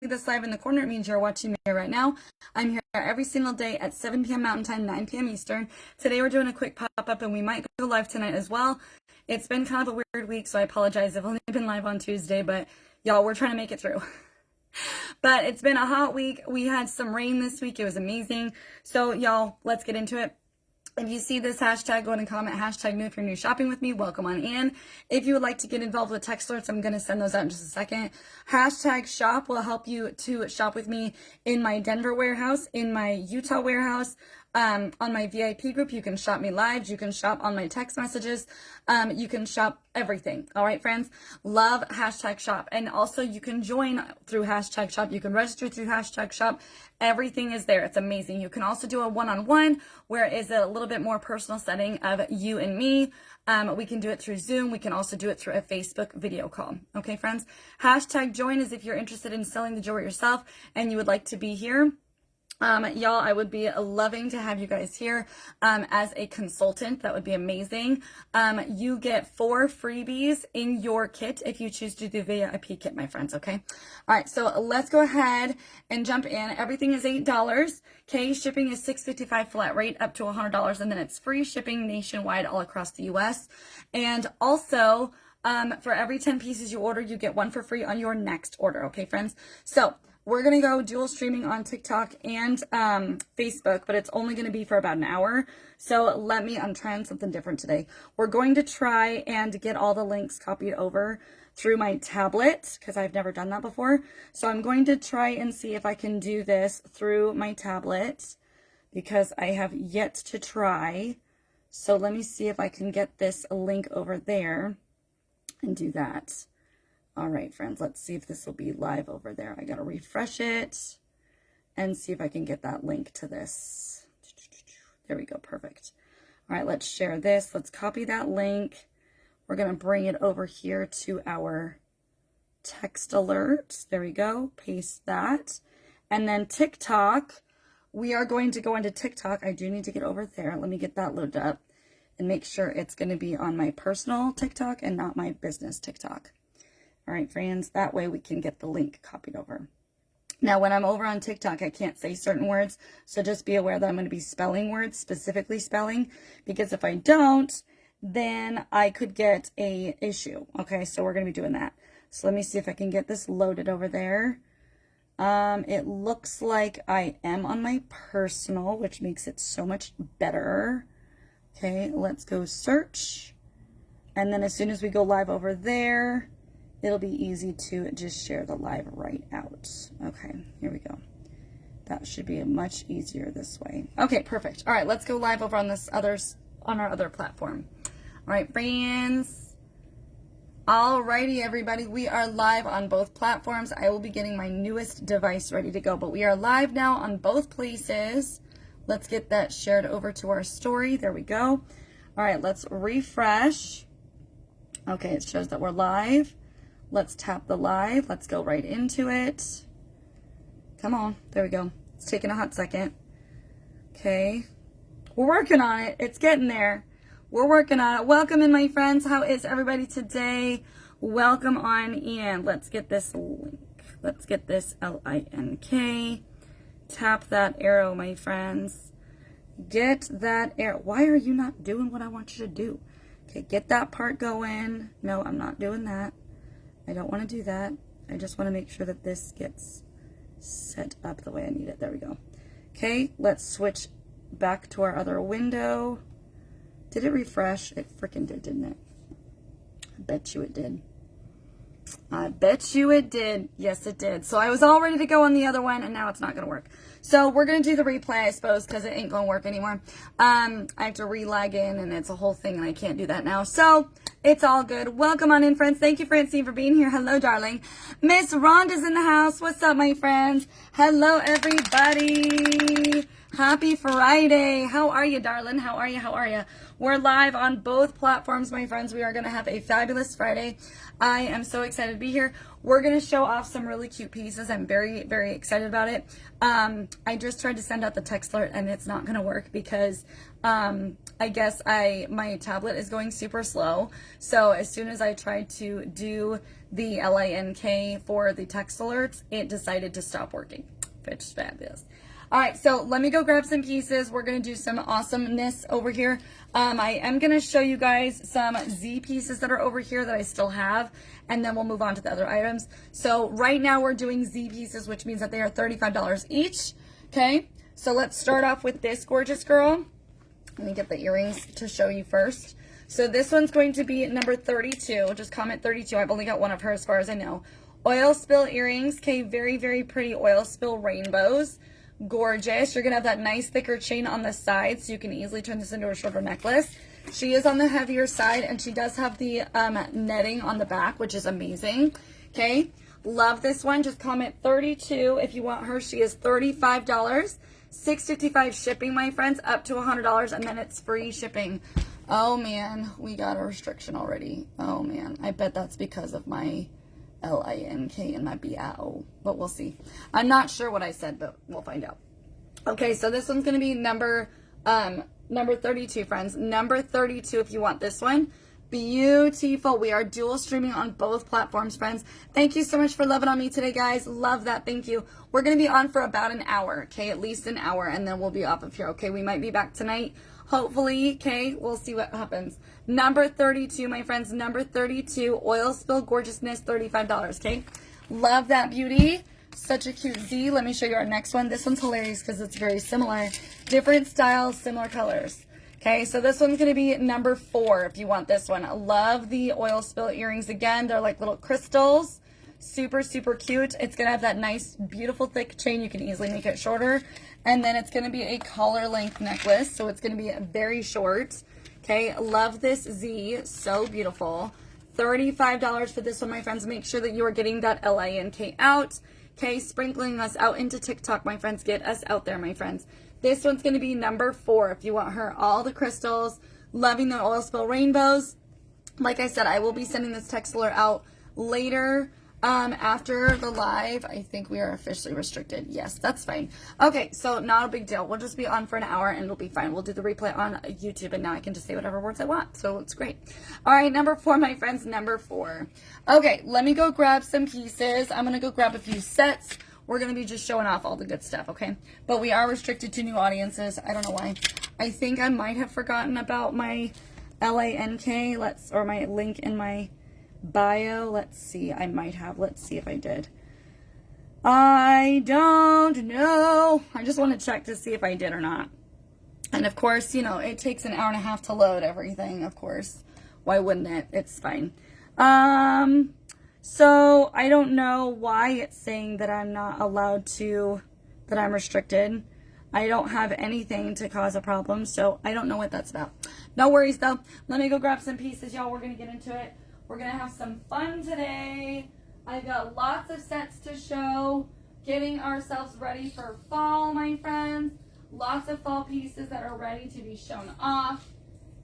this live in the corner, it means you're watching me right now. I'm here every single day at 7 p.m. Mountain Time, 9 p.m. Eastern. Today we're doing a quick pop-up and we might go live tonight as well. It's been kind of a weird week, so I apologize. I've only been live on Tuesday, but y'all, we're trying to make it through. But it's been a hot week. We had some rain this week. It was amazing. So y'all, let's get into it. If you see this hashtag, go ahead and comment hashtag new if you're new shopping with me. Welcome on in. If you would like to get involved with text alerts, I'm going to send those out in just a second. Hashtag shop will help you to shop with me in my Denver warehouse, in my Utah warehouse, on my VIP group. You can shop me live. You can shop on my text messages. You can shop everything. All right, friends. Love hashtag shop. And also you can join through hashtag shop. You can register through hashtag shop. Everything is there. It's amazing. You can also do a one-on-one where it is a little bit more personal setting of you and me. We can do it through Zoom. We can also do it through a Facebook video call. Okay, friends. Hashtag join is if you're interested in selling the jewelry yourself and you would like to be here. Y'all, I would be loving to have you guys here as a consultant. That would be amazing. You get 4 freebies in your kit if you choose to do the VIP kit, my friends, okay? All right, so let's go ahead and jump in. Everything is $8. Okay, shipping is $6.55 flat rate up to $100, and then it's free shipping nationwide all across the U.S. And also, for every 10 pieces you order, you get 1 for free on your next order, okay, friends? So we're going to go dual streaming on TikTok and Facebook, but it's only going to be for about an hour. So I'm trying something different today. We're going to try and get all the links copied over through my tablet because I've never done that before. So I'm going to try and see if I can do this through my tablet because I have yet to try. So let me see if I can get this link over there and do that. All right, friends, let's see if this will be live over there. I got to refresh it and see if I can get that link to this. There we go. Perfect. All right, let's share this. Let's copy that link. We're going to bring it over here to our text alert. There we go. Paste that. And then TikTok, we are going to go into TikTok. I do need to get over there. Let me get that loaded up and make sure it's going to be on my personal TikTok and not my business TikTok. All right, friends, that way we can get the link copied over. Now, when I'm over on TikTok, I can't say certain words, so just be aware that I'm going to be spelling words, specifically spelling, because if I don't, then I could get a issue. Okay, so we're going to be doing that. So let me see if I can get this loaded over there. It looks like I am on my personal, which makes it so much better. Okay, let's go search. And then as soon as we go live over there, it'll be easy to just share the live right out. Okay, here we go. That should be much easier this way. Okay, perfect. All right, let's go live over on on our other platform. All right, friends. Alrighty, everybody. We are live on both platforms. I will be getting my newest device ready to go, but we are live now on both places. Let's get that shared over to our story. There we go. All right, let's refresh. Okay, it shows that we're live. Let's tap the live. Let's go right into it. Come on. There we go. It's taking a hot second. Okay. We're working on it. It's getting there. We're working on it. Welcome in, my friends. How is everybody today? Welcome on in. Let's get this link. Let's get this LINK. Tap that arrow, my friends. Get that arrow. Why are you not doing what I want you to do? Okay, get that part going. No, I'm not doing that. I don't want to do that. I just want to make sure that this gets set up the way I need it. There we go. Okay, let's switch back to our other window. Did it refresh? It freaking did, didn't it? I bet you it did. I bet you it did. Yes, it did. So I was all ready to go on the other one, and now it's not going to work. So we're going to do the replay, I suppose, because it ain't going to work anymore. I have to re-log in, and it's a whole thing, and I can't do that now. So it's all good. Welcome on in, friends. Thank you, Francine, for being here. Hello, darling. Miss Rhonda's in the house. What's up, my friends? Hello, everybody. Happy Friday. How are you, darling? How are you? How are you? We're live on both platforms, my friends. We are going to have a fabulous Friday. I am so excited to be here. We're going to show off some really cute pieces. I'm very, very excited about it. I just tried to send out the text alert and it's not going to work because I guess my tablet is going super slow. So as soon as I tried to do the LINK for the text alerts, it decided to stop working, which is fabulous. All right, so let me go grab some pieces. We're going to do some awesomeness over here. I am going to show you guys some Z pieces that are over here that I still have, and then we'll move on to the other items. So right now we're doing Z pieces, which means that they are $35 each, okay? So let's start off with this gorgeous girl. Let me get the earrings to show you first. So this one's going to be number 32. Just comment 32. I've only got one of her as far as I know. Oil spill earrings, okay? Very, very pretty oil spill rainbows. Gorgeous. You're going to have that nice thicker chain on the side so you can easily turn this into a shorter necklace. She is on the heavier side and she does have the netting on the back, which is amazing. Okay. Love this one. Just comment 32 if you want her. She is $35. $6.55 shipping, my friends, up to $100, and then it's free shipping. Oh man, we got a restriction already. Oh man, I bet that's because of my LINK and my BIO, but we'll see. I'm not sure what I said, but we'll find out. Okay, so this one's going to be number 32, friends. Number 32 if you want this one. Beautiful. We are dual streaming on both platforms, friends. Thank you so much for loving on me today, guys. Love that. Thank you. We're going to be on for about an hour, okay? At least an hour, and then we'll be off of here, okay? We might be back tonight. Hopefully, okay, we'll see what happens. Number 32, my friends, number 32, oil spill gorgeousness, $35, okay? Love that beauty. Such a cute Z. Let me show you our next one. This one's hilarious because it's very similar. Different styles, similar colors. Okay, so this one's going to be number 4 if you want this one. I love the oil spill earrings again. They're like little crystals. Super, super cute. It's going to have that nice, beautiful, thick chain. You can easily make it shorter. And then it's going to be a collar length necklace. So it's going to be very short. Okay, love this Z. So beautiful. $35 for this one, my friends. Make sure that you are getting that LINK out. Okay, sprinkling us out into TikTok, my friends. Get us out there, my friends. This one's going to be number 4 if you want her. All the crystals. Loving the oil spill rainbows. Like I said, I will be sending this text alert out later. After the live. I think we are officially restricted. Yes, that's fine. Okay, so not a big deal. We'll just be on for an hour and it'll be fine. We'll do the replay on YouTube and now I can just say whatever words I want. So it's great. All right, number 4, my friends, number 4. Okay, let me go grab some pieces. I'm going to go grab a few sets. We're going to be just showing off all the good stuff, okay? But we are restricted to new audiences. I don't know why. I think I might have forgotten about my LINK, or my link in my bio. Let's see. I might have. Let's see if I did. I don't know. I just want to check to see if I did or not. And of course, you know, it takes an hour and a half to load everything, of course. Why wouldn't it? It's fine. So I don't know why it's saying that I'm not allowed to, that I'm restricted. I don't have anything to cause a problem, so I don't know what that's about. No worries though. Let me go grab some pieces, y'all. We're going to get into it. We're going to have some fun today. I've got lots of sets to show. Getting ourselves ready for fall, my friends. Lots of fall pieces that are ready to be shown off.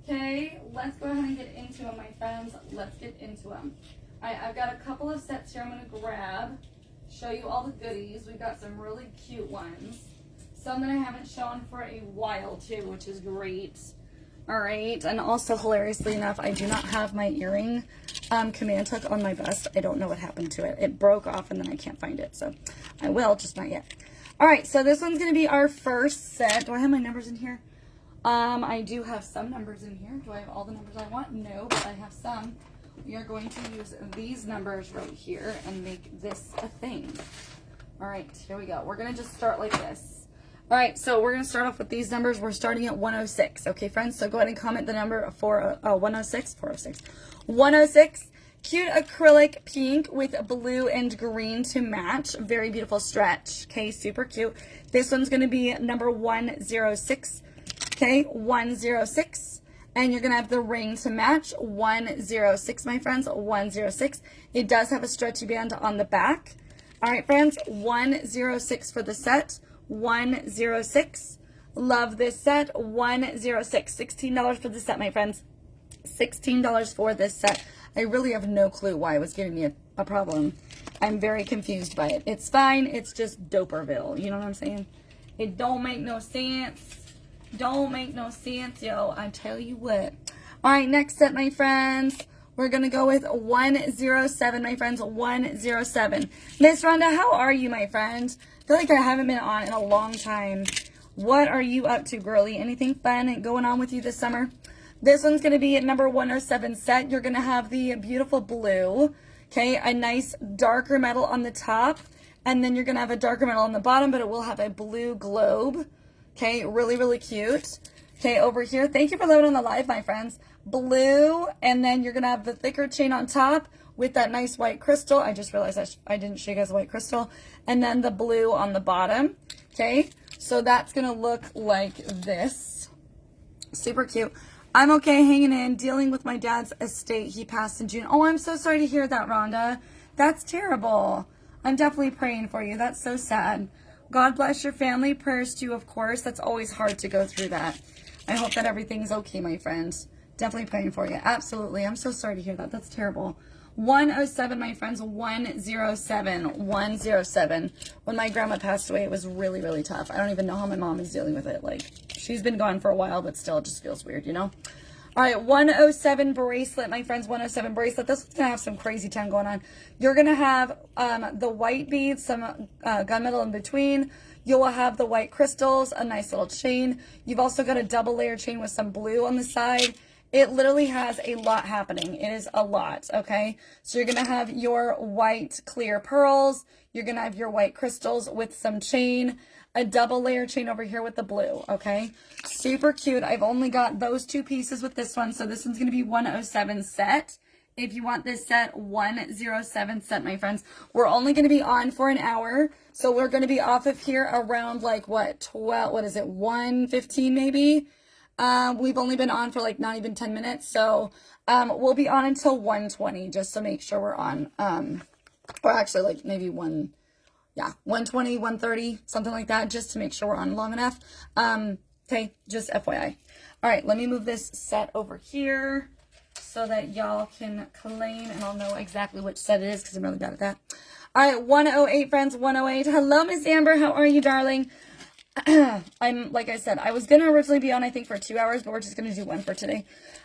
Okay, let's go ahead and get into them, my friends. Let's get into them. All right, I've got a couple of sets here I'm going to grab. Show you all the goodies. We've got some really cute ones. Some that I haven't shown for a while, too, which is great. All right, and also hilariously enough, I do not have my earring command hook on my bust. I don't know what happened to it. It broke off and then I can't find it, so I will, just not yet. All right, so this one's going to be our first set. Do I have my numbers in here? I do have some numbers in here. Do I have all the numbers I want? No, but I have some. We are going to use these numbers right here and make this a thing. All right, here we go. We're going to just start like this. All right, so we're going to start off with these numbers. We're starting at 106, okay, friends? So go ahead and comment the number for 106, 406. 106, cute acrylic pink with blue and green to match. Very beautiful stretch, okay, super cute. This one's going to be number 106, okay, 106. And you're going to have the ring to match, 106, my friends, 106. It does have a stretchy band on the back. All right, friends, 106 for the set. 106. Love this set. 106. $16 for the set, my friends. $16 for this set. I really have no clue why it was giving me a problem. I'm very confused by it. It's fine. It's just Doperville. You know what I'm saying? It don't make no sense. Don't make no sense, yo. I tell you what. All right, next set, my friends. We're going to go with 107, my friends. 107. Miss Rhonda, how are you, my friend? I feel like I haven't been on in a long time. What are you up to, girly? Anything fun going on with you this summer? This one's going to be at number 107 set. You're going to have the beautiful blue, okay, a nice darker metal on the top, and then you're going to have a darker metal on the bottom, but it will have a blue globe, okay, really, really cute. Okay, over here, thank you for loving on the live, my friends. Blue, and then you're going to have the thicker chain on top with that nice white crystal. I just realized I didn't show you guys the white crystal. And then the blue on the bottom, okay? So that's going to look like this. Super cute. I'm okay hanging in, dealing with my dad's estate. He passed in June. Oh, I'm so sorry to hear that, Rhonda. That's terrible. I'm definitely praying for you. That's so sad. God bless your family. Prayers to you, of course. That's always hard to go through that. I hope that everything's okay, my friends. Definitely praying for you. Absolutely. I'm so sorry to hear that. That's terrible. 107, my friends. 107. 107. When my grandma passed away, it was really, really tough. I don't even know how my mom is dealing with it. Like, she's been gone for a while, but still, it just feels weird, you know? All right, 107 bracelet, my friends. 107 bracelet. This one's going to have some crazy time going on. You're going to have the white beads, some gunmetal in between. You will have the white crystals, a nice little chain. You've also got a double layer chain with some blue on the side. It literally has a lot happening. It is a lot, okay? So you're going to have your white clear pearls. You're going to have your white crystals with some chain, a double layer chain over here with the blue, okay? Super cute. I've only got those two pieces with this one, so this one's going to be 107 set. If you want this set, 107 set, my friends. We're only going to be on for an hour, so we're going to be off of here around, like, what, 12, what is it, 1:15 maybe? We've only been on for like not even 10 minutes, so we'll be on until 1:20 just to make sure we're on, or actually like maybe 1:20, 1:30, something like that, just to make sure we're on long enough. Okay, just FYI. All right, let me move this set over here so that y'all can claim and I'll know exactly which set it is because I'm really bad at that. All right, 108, friends, 108. Hello, Miss Amber. How are you, darling? I'm, like I said, I was going to originally be on, I think, for 2 hours, but we're just going to do one for today,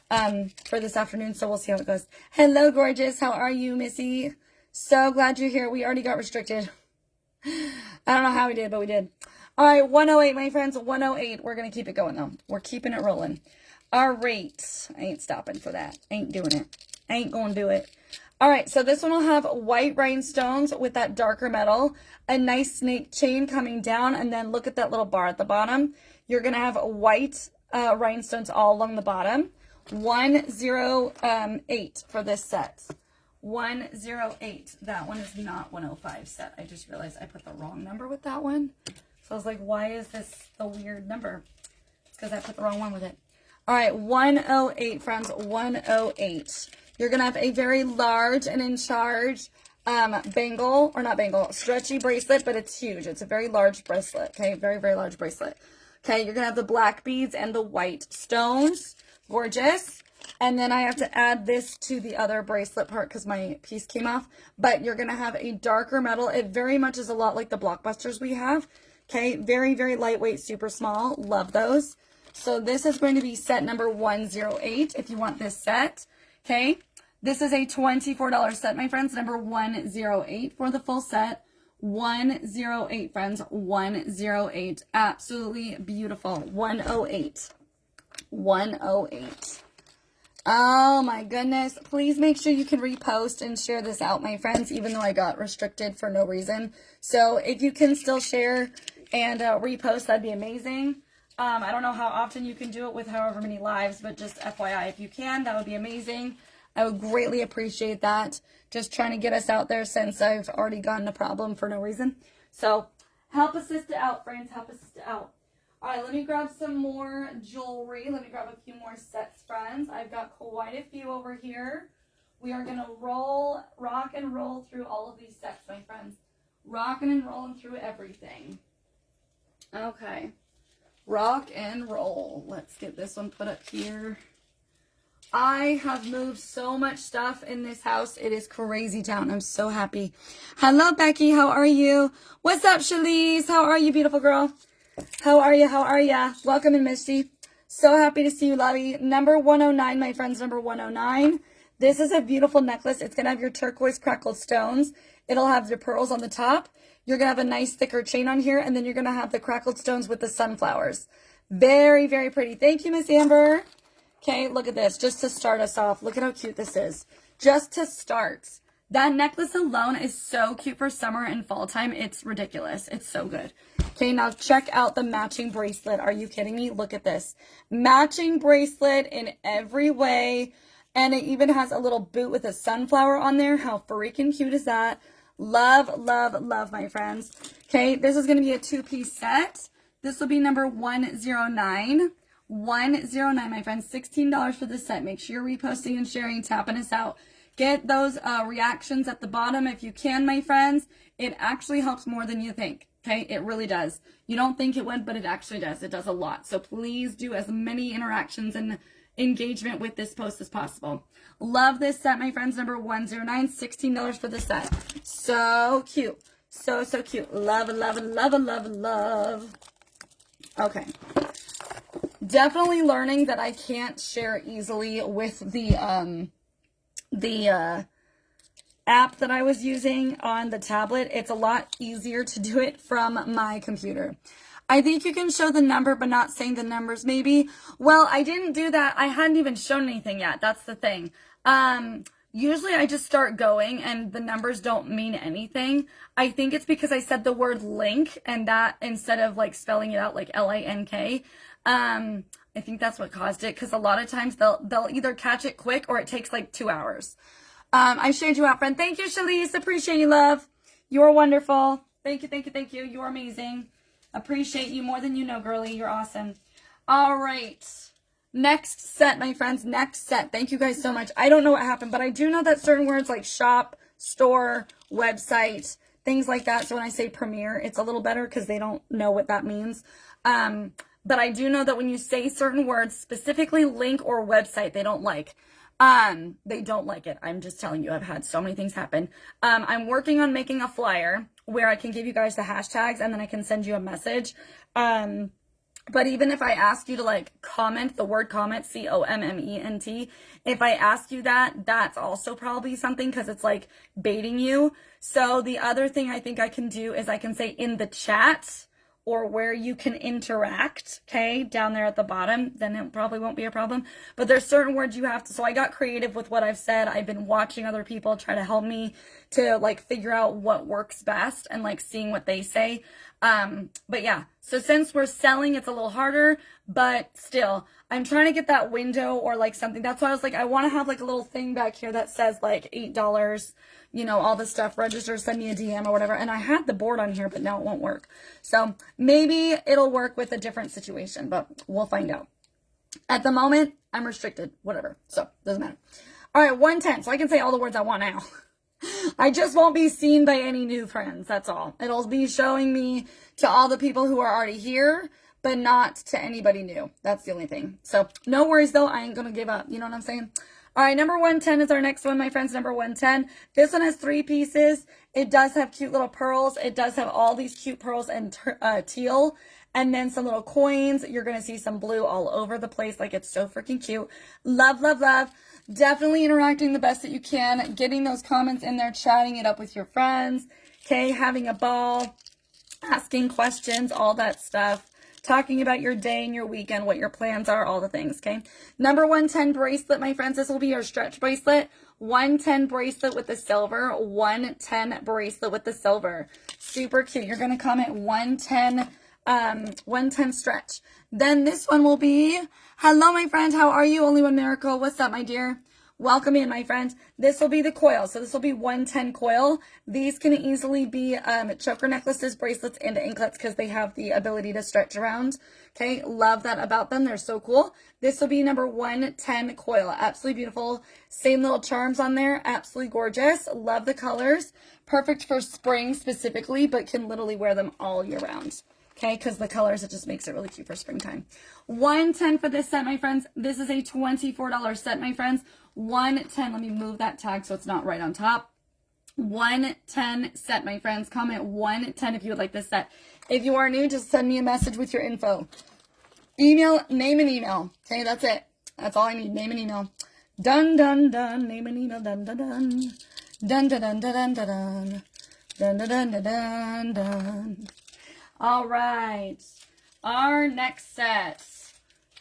for this afternoon, so we'll see how it goes. Hello, gorgeous. How are you, Missy? So glad you're here. We already got restricted. I don't know how we did, but we did. All right, 108, my friends, 108. We're going to keep it going, though. We're keeping it rolling. All right. I ain't stopping for that. Ain't doing it. Ain't going to do it. All right, so this one will have white rhinestones with that darker metal, a nice snake chain coming down, and then look at that little bar at the bottom. You're going to have white rhinestones all along the bottom. 108 for this set. 108. That one is not 105 set. I just realized I put the wrong number with that one. So I was like, why is this the weird number? It's because I put the wrong one with it. All right, 108, friends, 108. You're going to have a very large and in charge bangle, or not bangle, stretchy bracelet, but it's huge. It's a very large bracelet, okay? Very, very large bracelet. Okay, you're going to have the black beads and the white stones. Gorgeous. And then I have to add this to the other bracelet part because my piece came off. But you're going to have a darker metal. It very much is a lot like the Blockbusters we have. Okay, very, very lightweight, super small. Love those. So this is going to be set number 108 if you want this set. Okay. This is a $24 set, my friends. Number 108 for the full set. 108, friends. 108. Absolutely beautiful. 108. 108. Oh my goodness. Please make sure you can repost and share this out, my friends, even though I got restricted for no reason. So if you can still share and repost, that'd be amazing. I don't know how often you can do it with however many lives, but just FYI, if you can, that would be amazing. I would greatly appreciate that. Just trying to get us out there since I've already gotten a problem for no reason. So help us sister out, friends. Help us sister out. All right, let me grab some more jewelry. Let me grab a few more sets, friends. I've got quite a few over here. We are going to rock and roll through all of these sets, my friends. Rocking and rolling through everything. Okay. Rock and roll. Let's get this one put up here. I have moved so much stuff in this house. It is crazy town. I'm so happy. Hello, Becky. How are you? What's up, Shalise? How are you, beautiful girl? How are you? How are ya? Welcome in, Misty. So happy to see you, Lovey. Number 109, my friends, number 109. This is a beautiful necklace. It's going to have your turquoise crackled stones. It'll have your pearls on the top. You're going to have a nice thicker chain on here, and then you're going to have the crackled stones with the sunflowers. Very, very pretty. Thank you, Miss Amber. Okay, look at this. Just to start us off, look at how cute this is. Just to start. That necklace alone is so cute for summer and fall time. It's ridiculous. It's so good. Okay, now check out the matching bracelet. Are you kidding me? Look at this. Matching bracelet in every way. And it even has a little boot with a sunflower on there. How freaking cute is that? Love, love, love, my friends. Okay, this is going to be a two-piece set. This will be number 109. 109, my friends. $16 for this set. Make sure you're reposting and sharing, tapping us out. Get those reactions at the bottom if you can, my friends. It actually helps more than you think. Okay, it really does. You don't think it would, but it actually does. It does a lot. So please do as many interactions and engagement with this post as possible. Love this set, my friends. Number 109, $16 for the set. So cute. So, so cute. Love, love, love, love, love. Okay. Definitely learning that I can't share easily with the app that I was using on the tablet. It's a lot easier to do it from my computer. I think you can show the number, but not saying the numbers maybe. Well, I didn't do that. I hadn't even shown anything yet. That's the thing. Usually I just start going and the numbers don't mean anything. I think it's because I said the word link and that instead of like spelling it out like L-I-N-K. I think that's what caused it, because a lot of times they'll either catch it quick or it takes like 2 hours. I shared you out, friend. Thank you, Shalise. Appreciate you, love. You're wonderful. Thank you, thank you, thank you. You're amazing. Appreciate you more than you know, girly. You're awesome. All right. Next set, my friends. Next set. Thank you guys so much. I don't know what happened, but I do know that certain words like shop, store, website, things like that. So when I say premiere, it's a little better because they don't know what that means. But I do know that when you say certain words, specifically link or website, they don't like. They don't like it. I'm just telling you, I've had so many things happen. I'm working on making a flyer where I can give you guys the hashtags and then I can send you a message. But even if I ask you to like comment, the word comment, C-O-M-M-E-N-T, if I ask you that, that's also probably something because it's like baiting you. So the other thing I think I can do is I can say in the chat or where you can interact, okay, down there at the bottom, then it probably won't be a problem. But there's certain words you have to, so I got creative with what I've said. I've been watching other people try to help me to like figure out what works best and like seeing what they say. But yeah, so since we're selling, it's a little harder, but still, I'm trying to get that window or like something. That's why I was like, I want to have like a little thing back here that says like $8, you know, all this stuff, register, send me a DM or whatever. And I had the board on here, but now it won't work. So maybe it'll work with a different situation, but we'll find out. At the moment, I'm restricted, whatever. So doesn't matter. All right, 110. So I can say all the words I want now. I just won't be seen by any new friends. That's all. It'll be showing me to all the people who are already here, but not to anybody new. That's the only thing. So no worries though. I ain't going to give up. You know what I'm saying? All right, number 110 is our next one, my friends, number 110. This one has 3 pieces. It does have cute little pearls. It does have all these cute pearls and teal, and then some little coins. You're going to see some blue all over the place. Like, it's so freaking cute. Love, love, love. Definitely interacting the best that you can. Getting those comments in there, chatting it up with your friends. Okay, having a ball, asking questions, all that stuff. Talking about your day and your weekend, what your plans are, all the things, okay? Number 110 bracelet, my friends. This will be your stretch bracelet. 110 bracelet with the silver. 110 bracelet with the silver. Super cute. You're going to comment 110, 110 stretch. Then this one will be, hello, my friend. How are you? Only one miracle. What's up, my dear? Welcome in, my friend. This will be the coil. So this will be 110 coil. These can easily be choker necklaces, bracelets, and anklets because they have the ability to stretch around. Okay, love that about them. They're so cool. This will be number 110 coil. Absolutely beautiful. Same little charms on there. Absolutely gorgeous. Love the colors. Perfect for spring specifically, but can literally wear them all year round. Okay, because the colors, it just makes it really cute for springtime. $110 for this set, my friends. This is a $24 set, my friends. $110. Let me move that tag so it's not right on top. $110 set, my friends. Comment $110 if you would like this set. If you are new, just send me a message with your info. Email, name and email. Okay, that's it. That's all I need. Name and email. Dun, dun, dun. Name and email. Dun, dun, dun. Dun, dun, dun, dun, dun, dun. Dun, dun, dun, dun, dun, dun. All right. Our next set.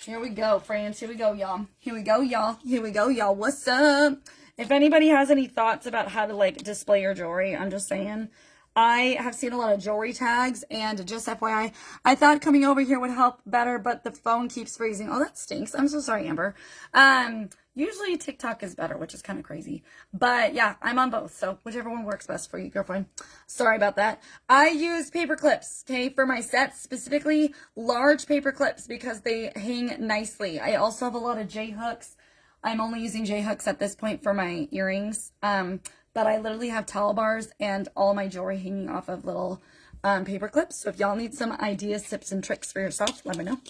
Here we go, friends. Here we go, y'all. Here we go, y'all. Here we go, y'all. What's up? If anybody has any thoughts about how to, like, display your jewelry, I'm just saying. I have seen a lot of jewelry tags, and just FYI, I thought coming over here would help better, but the phone keeps freezing. Oh, that stinks. I'm so sorry, Amber. Usually TikTok is better, which is kind of crazy. But yeah, I'm on both, so whichever one works best for you, girlfriend. Sorry about that. I use paper clips, okay, for my sets, specifically large paper clips because they hang nicely. I also have a lot of J-hooks. I'm only using J-hooks at this point for my earrings. But I literally have towel bars and all my jewelry hanging off of little paper clips. So if y'all need some ideas, tips, and tricks for yourself, let me know.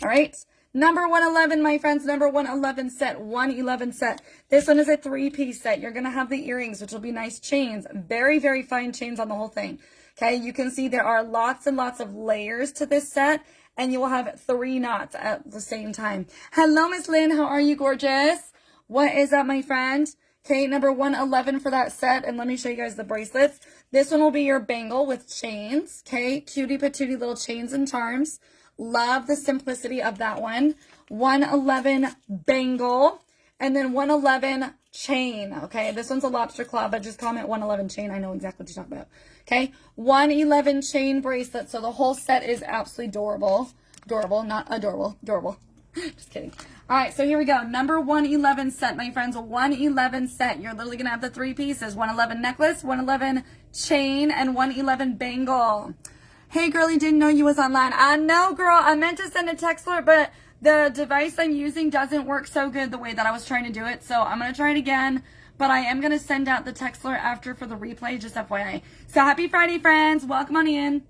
All right. Number 111, my friends. Number 111 set. 111 set. This one is a 3-piece set. You're going to have the earrings, which will be nice chains. Very, very fine chains on the whole thing. Okay. You can see there are lots and lots of layers to this set. And you will have 3 knots at the same time. Hello, Miss Lynn. How are you, gorgeous? What is up, my friend? Okay, number 111 for that set. And let me show you guys the bracelets. This one will be your bangle with chains. Okay, cutie patootie little chains and charms. Love the simplicity of that one. 111 bangle. And then 111 chain. Okay, this one's a lobster claw, but just comment 111 chain. I know exactly what you're talking about. Okay, 111 chain bracelet. So the whole set is absolutely adorable. Adorable, not adorable. Adorable. Just kidding. All right, so here we go. Number 111 set, my friends. 111 set. You're literally going to have the 3 pieces. 111 necklace, 111 chain, and 111 bangle. Hey, girlie, didn't know you was online. I know, girl. I meant to send a text alert, but the device I'm using doesn't work so good the way that I was trying to do it. So I'm going to try it again. But I am going to send out the text alert after for the replay, just FYI. So happy Friday, friends. Welcome on in.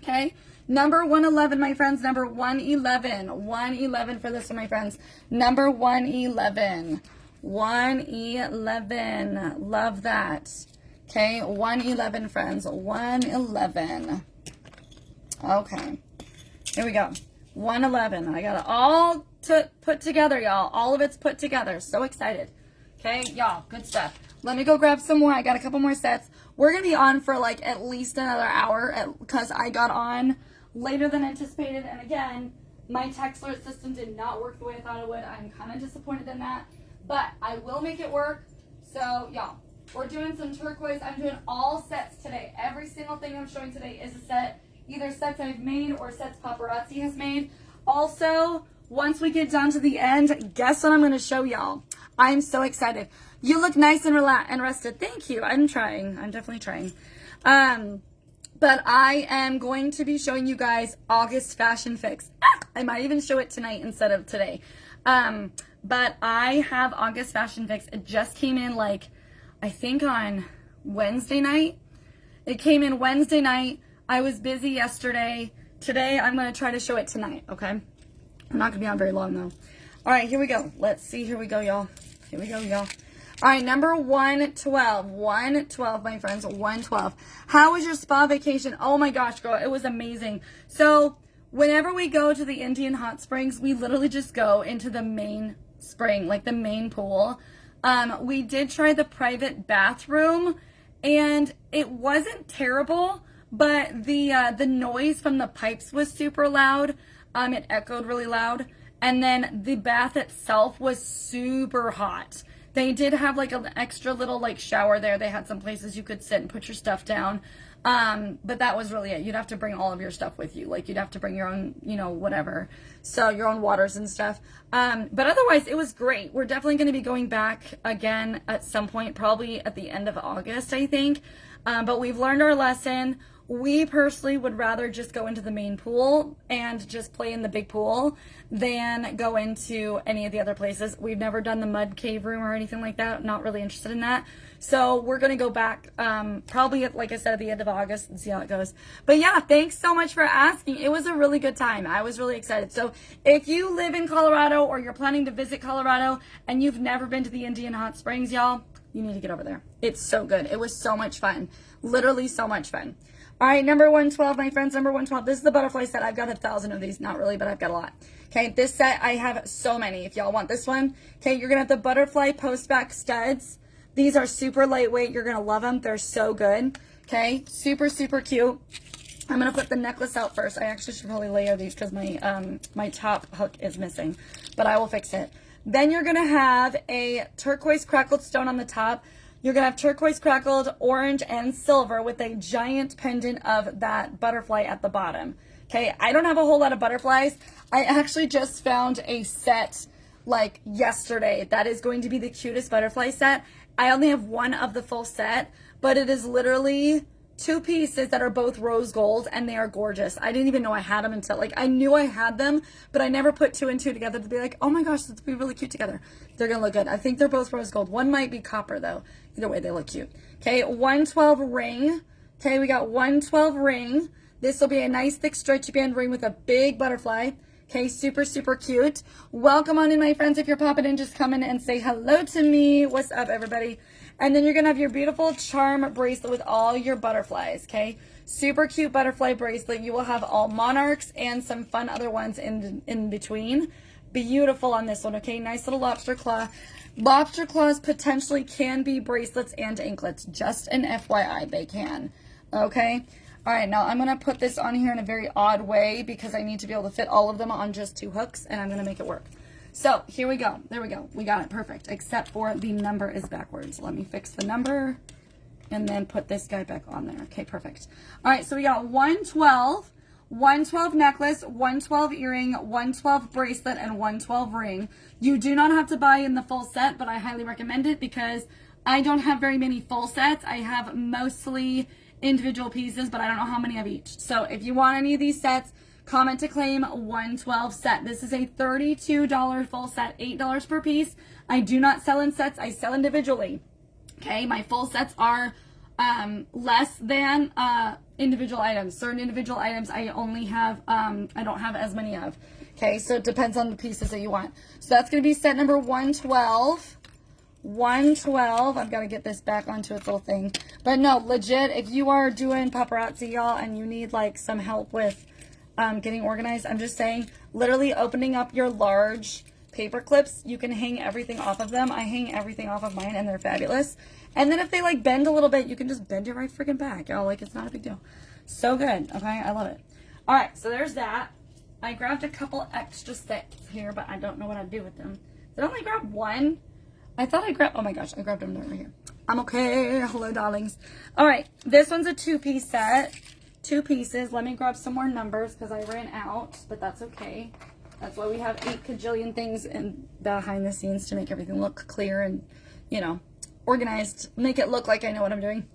Okay. Number 111, my friends. Number 111. 111 for this one, my friends. Number 111. 111. Love that. Okay. 111, friends. 111. Okay. Here we go. 111. I got it all put together, y'all. All of it's put together. So excited. Okay, y'all. Good stuff. Let me go grab some more. I got a couple more sets. We're going to be on for like at least another hour because I got on later than anticipated. And again, my text alert system did not work the way I thought it would. I'm kind of disappointed in that, but I will make it work. So y'all, we're doing some turquoise. I'm doing all sets today. Every single thing I'm showing today is a set, either sets I've made or sets Paparazzi has made. Also, once we get down to the end, guess what I'm going to show y'all? I'm so excited. You look nice and relaxed and rested. Thank you. I'm trying. I'm definitely trying. But I am going to be showing you guys August fashion fix. I might even show it tonight instead of today. But I have August fashion fix. It just came in like, I think on Wednesday night. It came in Wednesday night. I was busy yesterday. Today, I'm going to try to show it tonight, okay? I'm not going to be on very long, though. All right, here we go. Let's see. Here we go, y'all. Here we go, y'all. All right, number 112. 112, my friends. 112. How was your spa vacation? Oh, my gosh, girl. It was amazing. So, whenever we go to the Indian hot springs, we literally just go into the main spring, like the main pool. We did try the private bathroom, and it wasn't terrible, but the noise from the pipes was super loud. It echoed really loud. And then the bath itself was super hot. They did have like an extra little like shower there. They had some places you could sit and put your stuff down. But that was really it. You'd have to bring all of your stuff with you. Like you'd have to bring your own, you know, whatever. So your own waters and stuff. But otherwise it was great. We're definitely going to be going back again at some point, probably at the end of August, I think. But we've learned our lesson. We personally would rather just go into the main pool and just play in the big pool than go into any of the other places. We've never done the mud cave room or anything like that. Not really interested in that. So we're going to go back probably, like I said, at the end of August and see how it goes. But yeah, thanks so much for asking. It was a really good time. I was really excited. So if you live in Colorado or you're planning to visit Colorado and you've never been to the Indian Hot Springs, y'all, you need to get over there. It's so good. It was so much fun. Literally so much fun. All right, number 112, my friends, number 112. This is the butterfly set. I've got 1,000 of these. Not really, but I've got a lot. Okay, this set, I have so many. If y'all want this one, okay, you're going to have the butterfly post-back studs. These are super lightweight. You're going to love them. They're so good. Okay, super, super cute. I'm going to put the necklace out first. I actually should probably layer these because my top hook is missing, but I will fix it. Then you're going to have a turquoise crackled stone on the top. You're going to have turquoise crackled, orange, and silver with a giant pendant of that butterfly at the bottom. Okay, I don't have a whole lot of butterflies. I actually just found a set like yesterday that is going to be the cutest butterfly set. I only have one of the full set, but it is literally 2 pieces that are both rose gold, and they are gorgeous. I didn't even know I had them until, like, I knew I had them, but I never put 2 and 2 together to be like, oh my gosh, this would be really cute together. They're going to look good. I think they're both rose gold. One might be copper, though. Either way, they look cute. Okay, 112 ring. Okay, we got 112 ring. This will be a nice, thick, stretchy band ring with a big butterfly. Okay, super, super cute. Welcome on in, my friends. If you're popping in, just come in and say hello to me. What's up, everybody? And then you're going to have your beautiful charm bracelet with all your butterflies, okay? Super cute butterfly bracelet. You will have all monarchs and some fun other ones in between. Beautiful on this one, okay? Nice little lobster claw. Lobster claws potentially can be bracelets and anklets. Just an FYI, they can, okay? All right, now I'm going to put this on here in a very odd way because I need to be able to fit all of them on just 2 hooks, and I'm going to make it work. So here we go. There we go. We got it perfect, except for the number is backwards. Let me fix the number and then put this guy back on there. Okay, perfect. All right, so we got 112, 112 necklace, 112 earring, 112 bracelet, and 112 ring. You do not have to buy in the full set, but I highly recommend it because I don't have very many full sets. I have mostly individual pieces, but I don't know how many of each. So if you want any of these sets, comment to claim 112 set. This is a $32 full set, $8 per piece. I do not sell in sets. I sell individually. Okay, my full sets are less than individual items. Certain individual items I only have, I don't have as many of. Okay, so it depends on the pieces that you want. So that's going to be set number 112. 112. I've got to get this back onto its little thing. But no, legit, if you are doing paparazzi, y'all, and you need like some help with getting organized, I'm just saying, literally opening up your large paper clips, you can hang everything off of them. I hang everything off of mine, and they're fabulous. And then if they like bend a little bit, you can just bend it right freaking back, y'all. Like, it's not a big deal. So good. Okay, I love it. All right, so there's that. I grabbed a couple extra sets here, but I don't know what I'd do with them. Did I only grab one? I thought I grabbed, oh my gosh, I grabbed them right here. I'm okay. Hello, darlings. All right, this one's a 2-piece set. 2 pieces. Let me grab some more numbers because I ran out, but that's okay. That's why we have 8 kajillion things in behind the scenes to make everything look clear and, you know, organized. Make it look like I know what I'm doing.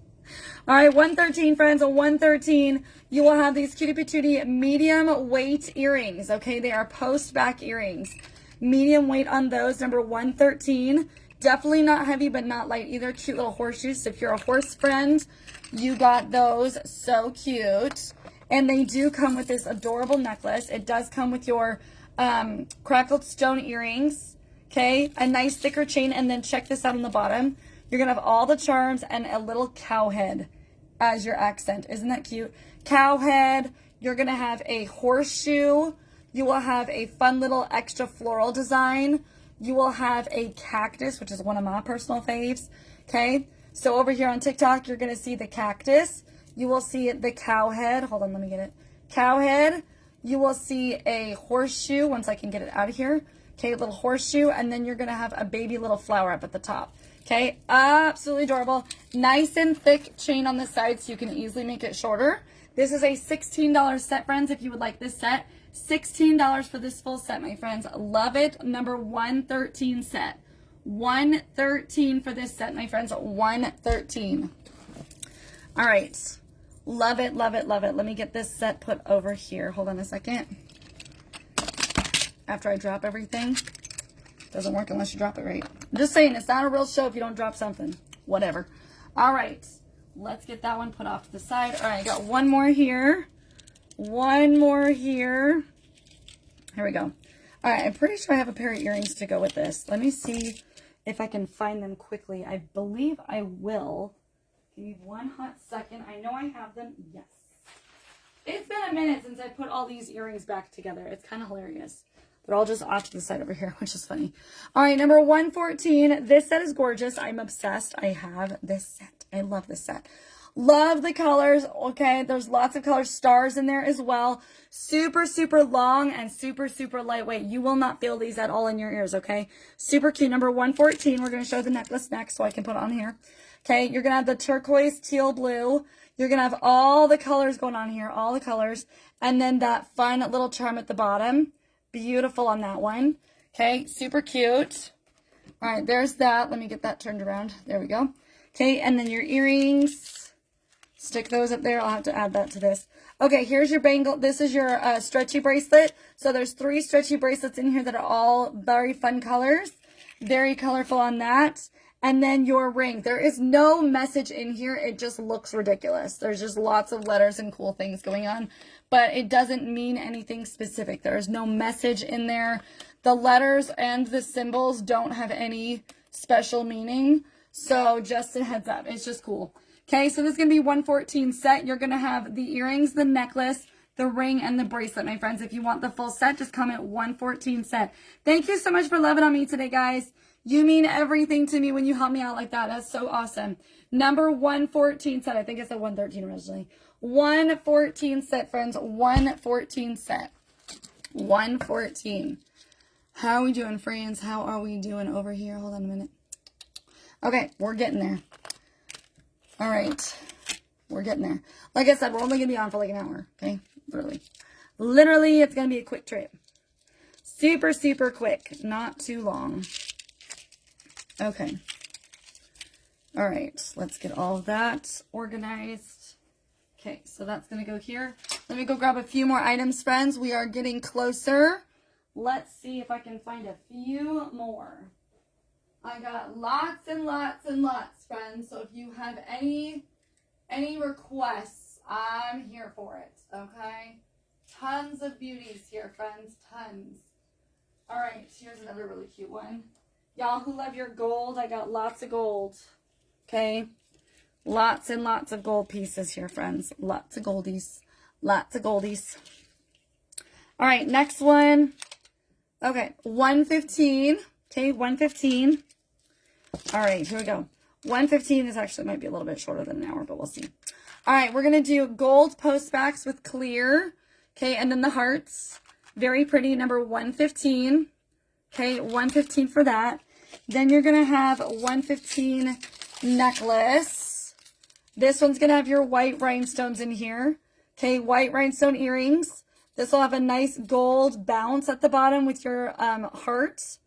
All right, 113, friends. A 113. You will have these cutie patootie medium weight earrings. Okay, they are post back earrings. Medium weight on those. Number 113. Definitely not heavy, but not light either. Cute little horseshoes. So if you're a horse friend, you got those. So cute. And they do come with this adorable necklace. It does come with your crackled stone earrings. Okay, a nice thicker chain. And then check this out on the bottom. You're going to have all the charms and a little cow head as your accent. Isn't that cute? Cow head. You're going to have a horseshoe. You will have a fun little extra floral design. You will have a cactus, which is one of my personal faves. Okay, so over here on TikTok, you're going to see the cactus. You will see the cow head. Hold on, let me get it. Cow head. You will see a horseshoe once I can get it out of here. Okay, a little horseshoe, and then you're going to have a baby little flower up at the top. Okay, absolutely adorable. Nice and thick chain on the side so you can easily make it shorter. This is a $16 set, friends, if you would like this set. $16 for this full set, my friends. Love it. Number 113 set. 113 for this set, my friends. 113. All right. Love it, love it, love it. Let me get this set put over here. Hold on a second. After I drop everything. Doesn't work unless you drop it right. I'm just saying, it's not a real show if you don't drop something. Whatever. All right. Let's get that one put off to the side. All right, I got one more here. One more here. Here we go. All right, I'm pretty sure I have a pair of earrings to go with this. Let me see if I can find them quickly. I believe I will. Give me one hot second. I know I have them. Yes. It's been a minute since I put all these earrings back together. It's kind of hilarious. They're all just off to the side over here, which is funny. All right, number 114. This set is gorgeous. I'm obsessed. I have this set. I love this set. Love the colors. Okay, there's lots of color stars in there as well. Super, super long and super, super lightweight. You will not feel these at all in your ears, okay? Super cute. Number 114. We're going to show the necklace next so I can put it on here. Okay, you're going to have the turquoise, teal blue. You're going to have all the colors going on here, all the colors. And then that fun little charm at the bottom. Beautiful on that one. Okay, super cute. All right, there's that. Let me get that turned around. There we go. Okay, and then your earrings. Stick those up there. I'll have to add that to this. Okay, here's your bangle. This is your stretchy bracelet. So there's 3 stretchy bracelets in here that are all very fun colors. Very colorful on that. And then your ring. There is no message in here. It just looks ridiculous. There's just lots of letters and cool things going on. But it doesn't mean anything specific. There's no message in there. The letters and the symbols don't have any special meaning. So just a heads up. It's just cool. Okay, so this is going to be 114 set. You're going to have the earrings, the necklace, the ring, and the bracelet, my friends. If you want the full set, just comment 114 set. Thank you so much for loving on me today, guys. You mean everything to me when you help me out like that. That's so awesome. Number 114 set. I think it's a 113 originally. 114 set, friends. 114 set. 114. How are we doing, friends? How are we doing over here? Hold on a minute. Okay, we're getting there. All right, we're getting there. Like I said, we're only going to be on for like an hour, okay? Literally. Literally, it's going to be a quick trip. Super, super quick. Not too long. Okay. All right, let's get all of that organized. Okay, so that's going to go here. Let me go grab a few more items, friends. We are getting closer. Let's see if I can find a few more. I got lots and lots and lots, friends. So if you have any requests, I'm here for it, okay? Tons of beauties here, friends. Tons. All right, here's another really cute one. Y'all who love your gold, I got lots of gold, okay? Lots and lots of gold pieces here, friends. Lots of goldies. Lots of goldies. All right, next one. Okay, 115. Okay, 115. All right, here we go. 115 is actually might be a little bit shorter than an hour, but we'll see. All right, we're going to do gold postbacks with clear. Okay, and then the hearts. Very pretty, number 115. Okay, 115 for that. Then you're going to have 115 necklace. This one's going to have your white rhinestones in here. Okay, white rhinestone earrings. This will have a nice gold bounce at the bottom with your heart.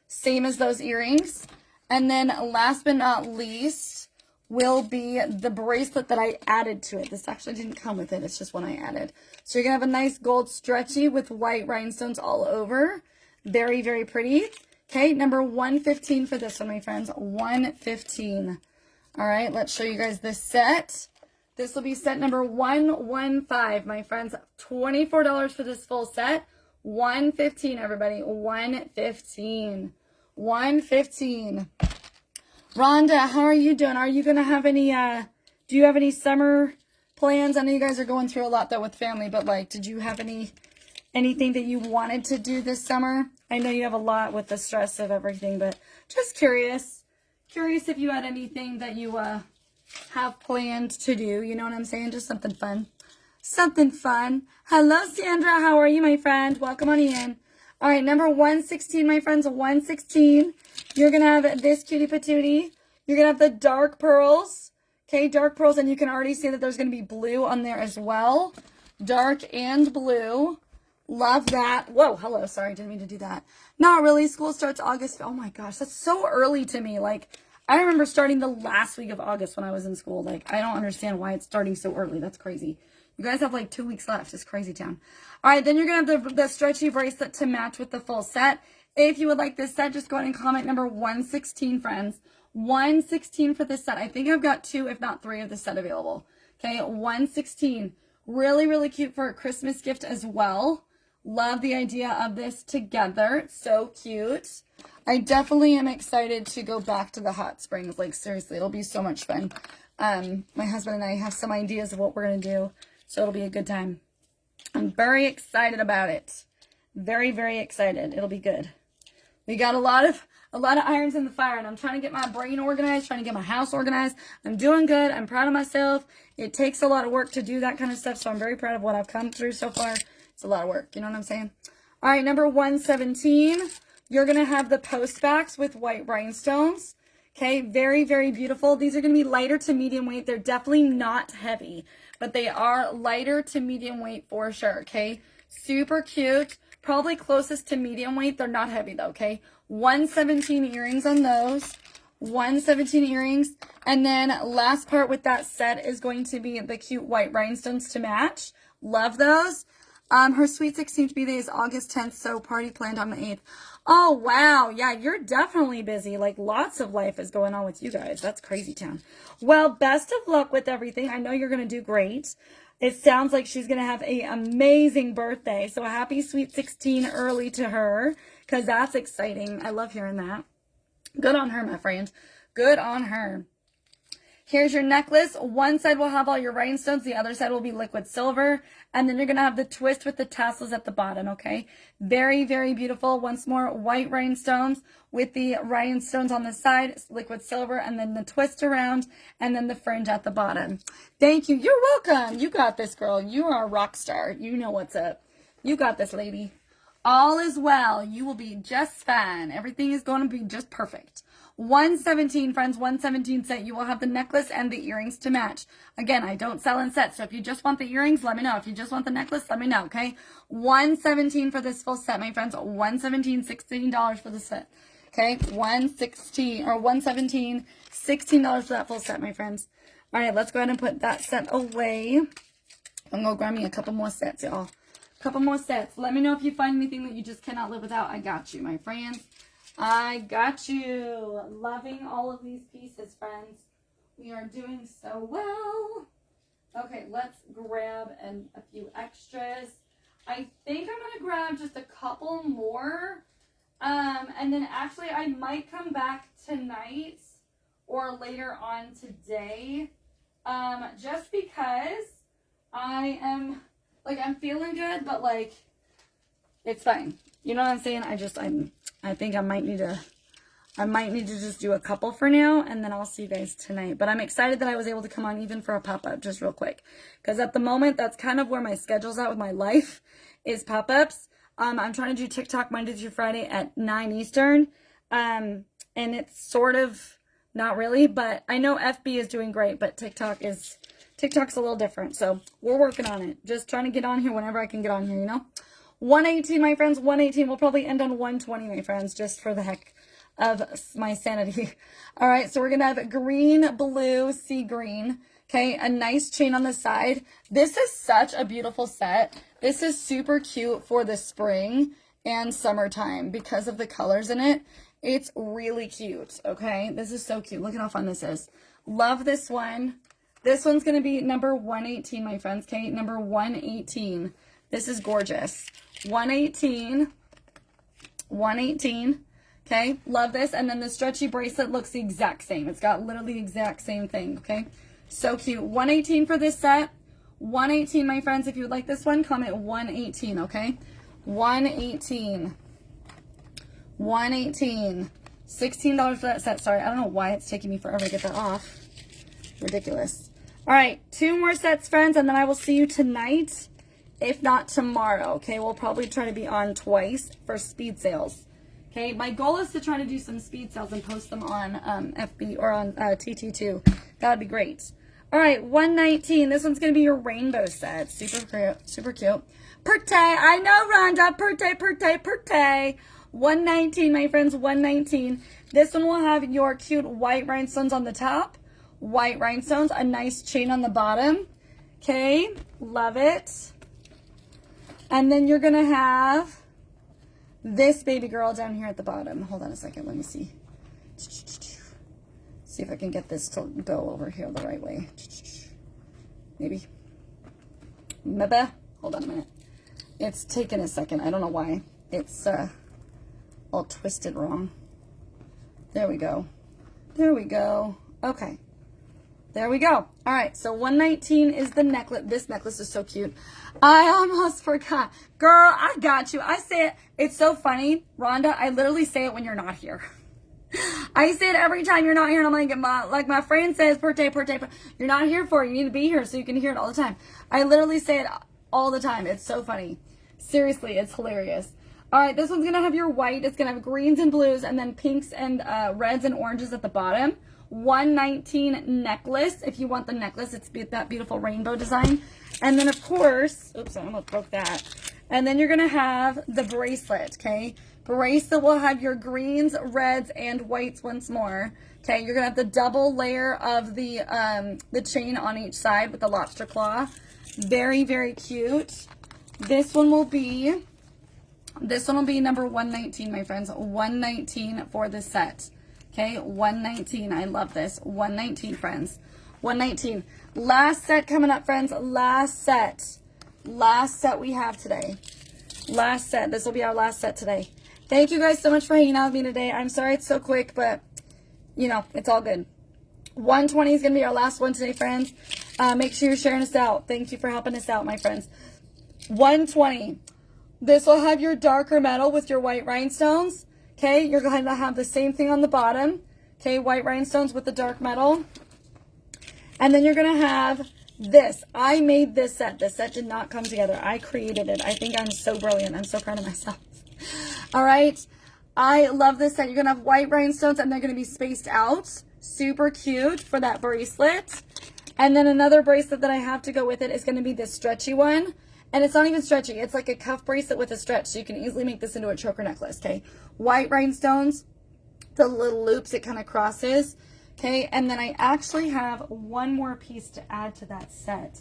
Same as those earrings. And then last but not least will be the bracelet that I added to it. This actually didn't come with it. It's just one I added. So you're going to have a nice gold stretchy with white rhinestones all over. Very, very pretty. Okay, number 115 for this one, my friends. 115. All right, let's show you guys this set. This will be set number 115, my friends. $24 for this full set. 115, everybody. 115. 115. Rhonda, how are you doing? Are you going to have any, do you have any summer plans? I know you guys are going through a lot though with family, but like, did you have anything that you wanted to do this summer? I know you have a lot with the stress of everything, but just curious. Curious if you had anything that you have planned to do. You know what I'm saying? Just something fun. Something fun. Hello, Sandra. How are you, my friend? Welcome on in. All right, number 116, my friends, 116. You're going to have this cutie patootie. You're going to have the dark pearls. Okay, dark pearls, and you can already see that there's going to be blue on there as well. Dark and blue. Love that. Whoa, hello. Sorry, didn't mean to do that. Not really. School starts August. Oh, my gosh, that's so early to me. Like, I remember starting the last week of August when I was in school. Like, I don't understand why it's starting so early. That's crazy. You guys have like 2 weeks left. It's crazy town. All right, then you're going to have the stretchy bracelet to match with the full set. If you would like this set, just go ahead and comment number 116, friends. 116 for this set. I think I've got 2, if not 3 of the set available. Okay, 116. Really, really cute for a Christmas gift as well. Love the idea of this together. So cute. I definitely am excited to go back to the hot springs. Like, seriously, it'll be so much fun. My husband and I have some ideas of what we're going to do, so it'll be a good time. I'm very excited about it. Very, very excited. It'll be good. We got a lot of irons in the fire, and I'm trying to get my brain organized, trying to get my house organized. I'm doing good. I'm proud of myself. It takes a lot of work to do that kind of stuff, so I'm very proud of what I've come through so far. It's a lot of work. You know what I'm saying? All right, number 117. You're going to have the post backs with white rhinestones. Okay, very, very beautiful. These are going to be lighter to medium weight. They're definitely not heavy, but they are lighter to medium weight for sure, okay? Super cute. Probably closest to medium weight. They're not heavy though, okay? 117 earrings on those. 117 earrings. And then last part with that set is going to be the cute white rhinestones to match. Love those. Her sweet 16th birthday is August 10th, so party planned on the 8th. Oh, wow. Yeah, you're definitely busy. Like, lots of life is going on with you guys. That's crazy town. Well, best of luck with everything. I know you're going to do great. It sounds like she's going to have an amazing birthday. So happy sweet 16 early to her, because that's exciting. I love hearing that. Good on her, my friend. Good on her. Here's your necklace. One side will have all your rhinestones. The other side will be liquid silver. And then you're going to have the twist with the tassels at the bottom, okay? Very, very beautiful. Once more, white rhinestones with the rhinestones on the side, liquid silver, and then the twist around, and then the fringe at the bottom. Thank you. You're welcome. You got this, girl. You are a rock star. You know what's up. You got this, lady. All is well. You will be just fine. Everything is going to be just perfect. 117, friends, 117 set. You will have the necklace and the earrings to match. Again, I don't sell in sets, so if you just want the earrings, let me know. If you just want the necklace, let me know, okay? 117 for this full set, my friends. 117, $16 for the set. Okay, 116 or 117, $16 for that full set, my friends. All right, let's go ahead and put that set away. I'm gonna grab me a couple more sets, y'all. Couple more sets. Let me know if you find anything that you just cannot live without. I got you, my friends. I got you. Loving all of these pieces, friends. We are doing so well. Okay, let's grab a few extras. I think I'm going to grab just a couple more. And then actually I might come back tonight or later on today. Just because I'm feeling good, but like, it's fine. You know what I'm saying? I think I might need to just do a couple for now, and then I'll see you guys tonight. But I'm excited that I was able to come on even for a pop-up just real quick. Because at the moment, that's kind of where my schedule's at with my life, is pop-ups. I'm trying to do TikTok Monday through Friday at 9 Eastern. And it's sort of, not really, but I know FB is doing great, but TikTok's a little different. So we're working on it. Just trying to get on here whenever I can get on here, you know? 118, my friends, 118. We'll probably end on 120, my friends, just for the heck of my sanity. All right, so we're going to have green, blue, sea green. Okay, a nice chain on the side. This is such a beautiful set. This is super cute for the spring and summertime because of the colors in it. It's really cute, okay? This is so cute. Look at how fun this is. Love this one. This one's going to be number 118, my friends, okay? Number 118. This is gorgeous. 118. 118. Okay, love this. And then the stretchy bracelet looks the exact same. It's got literally the exact same thing, okay? So cute. 118 for this set. 118, my friends. If you would like this one, comment 118, okay? 118. 118. $16 for that set. Sorry, I don't know why it's taking me forever to get that off. Ridiculous. All right, 2 more sets, friends, and then I will see you tonight, if not tomorrow, okay? We'll probably try to be on twice for speed sales. Okay, my goal is to try to do some speed sales and post them on FB or on TT2. That would be great. All right, 119. This one's going to be your rainbow set. Super cute. Super cute. Perte. I know, Rhonda. Perte, perte, perte. 119, my friends, 119. This one will have your cute white rhinestones on the top, white rhinestones, a nice chain on the bottom. Okay, love it. And then you're gonna have this baby girl down here at the bottom. Hold on a second, let me see. See if I can get this to go over here the right way. Maybe. Maybe. Hold on a minute. It's taken a second. I don't know why. It's all twisted wrong. There we go. There we go. Okay. There we go. All right. So 119 is the necklace. This necklace is so cute. I almost forgot. Girl, I got you. I say it. It's so funny. Rhonda, I literally say it when you're not here. I say it every time you're not here, and I'm like my friend says, Perte. You're not here for it. You need to be here so you can hear it all the time. I literally say it all the time. It's so funny. Seriously, it's hilarious. All right, this one's going to have your white. It's going to have greens and blues, and then pinks and reds and oranges at the bottom. 119 necklace. If you want the necklace, it's that beautiful rainbow design. And then, of course, oops, I almost broke that. And then you're going to have the bracelet, okay? Bracelet will have your greens, reds, and whites once more. Okay, you're gonna have the double layer of the chain on each side with the lobster claw. Very, very cute. This one will be number 119, my friends. 119 for this set. Okay, 119. I love this. 119, friends. 119. Last set coming up, friends. Last set. Last set we have today. Last set. This will be our last set today. Thank you guys so much for hanging out with me today. I'm sorry it's so quick, but, you know, it's all good. 120 is going to be our last one today, friends. Make sure you're sharing us out. Thank you for helping us out, my friends. 120. This will have your darker metal with your white rhinestones. Okay, you're going to have the same thing on the bottom. Okay, white rhinestones with the dark metal. And then you're going to have this. I made this set. This set did not come together. I created it. I think I'm so brilliant. I'm so proud of myself. All right, I love this set. You're going to have white rhinestones, and they're going to be spaced out. Super cute for that bracelet. And then another bracelet that I have to go with it is going to be this stretchy one. And it's not even stretchy. It's like a cuff bracelet with a stretch, so you can easily make this into a choker necklace, okay? White rhinestones, the little loops, it kind of crosses, okay? And then I actually have one more piece to add to that set.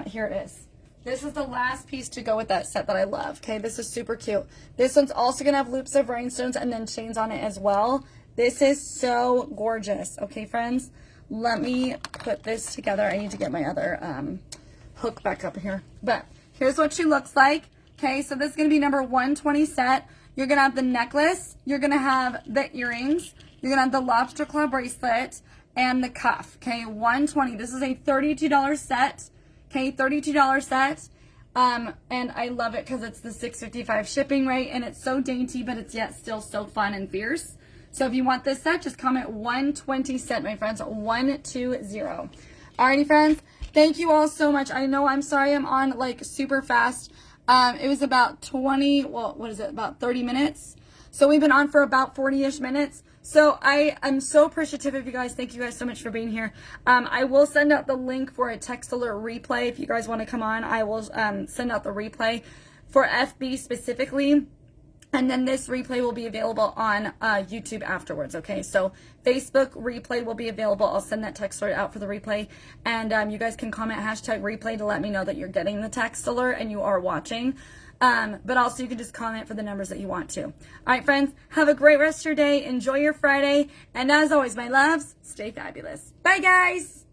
Here it is. This is the last piece to go with that set that I love, okay? This is super cute. This one's also going to have loops of rhinestones and then chains on it as well. This is so gorgeous, okay, friends? Let me put this together. I need to get my other hook back up here. But here's what she looks like, okay? So this is going to be number 120 set. You're going to have the necklace. You're going to have the earrings. You're going to have the lobster claw bracelet and the cuff, okay? 120. This is a $32 set. Okay, $32 set, and I love it because it's the $6.55 shipping rate, and it's so dainty, but it's yet still so fun and fierce. So if you want this set, just comment 120 set, my friends, 120. Alrighty, friends, thank you all so much. I know I'm sorry I'm on, like, super fast. It was about about 30 minutes. So we've been on for about 40-ish minutes. So I'm so appreciative of you guys. Thank you guys so much for being here. I will send out the link for a text alert replay. If you guys want to come on, I will send out the replay for FB specifically. And then this replay will be available on YouTube afterwards, okay? So Facebook replay will be available. I'll send that text alert out for the replay. And you guys can comment #replay to let me know that you're getting the text alert and you are watching. But also you can just comment for the numbers that you want to. All right, friends, have a great rest of your day. Enjoy your Friday. And as always, my loves, stay fabulous. Bye, guys.